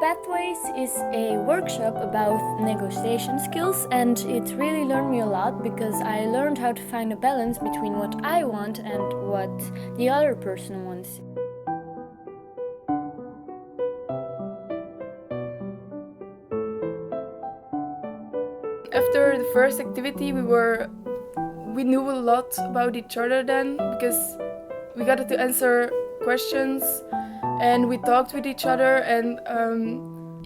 Pathways is a workshop about negotiation skills, and it really learned me a lot because I learned how to find a balance between what I want and what the other person wants. After the first activity, we knew a lot about each other then, because we got to answer questions and we talked with each other, and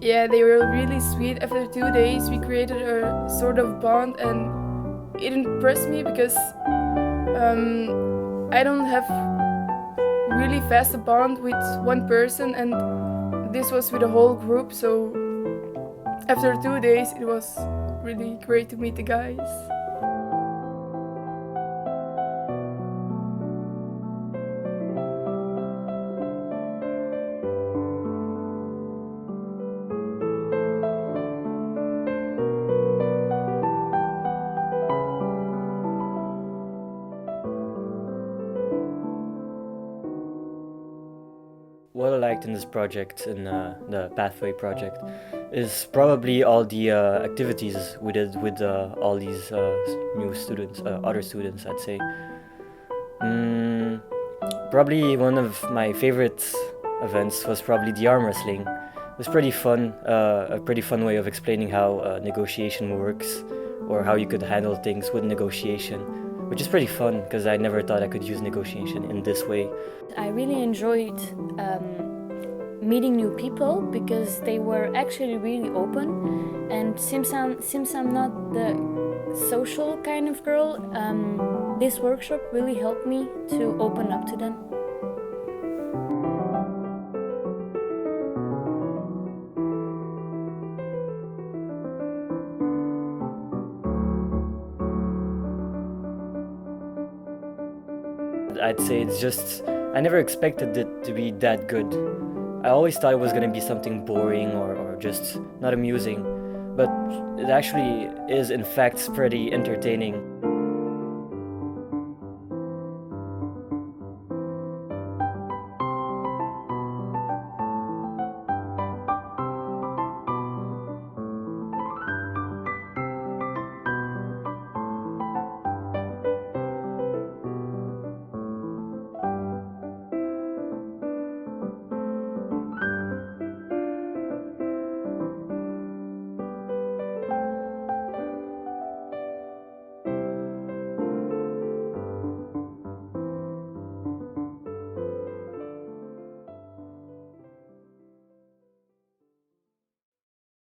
they were really sweet. After 2 days we created a sort of bond, and it impressed me because I don't have really fast a bond with one person, and this was with a whole group. So after 2 days it was really great to meet the guys. What I liked in this project, in the Pathway project, is probably all the activities we did with all these new students, other students, I'd say. Probably one of my favorite events was probably the arm wrestling. It was pretty fun, a pretty fun way of explaining how negotiation works, or how you could handle things with negotiation, which is pretty fun because I never thought I could use negotiation in this way. I really enjoyed meeting new people because they were actually really open, and since I'm not the social kind of girl, this workshop really helped me to open up to them. I'd say it's just, I never expected it to be that good. I always thought it was going to be something boring or just not amusing, but it actually is in fact pretty entertaining.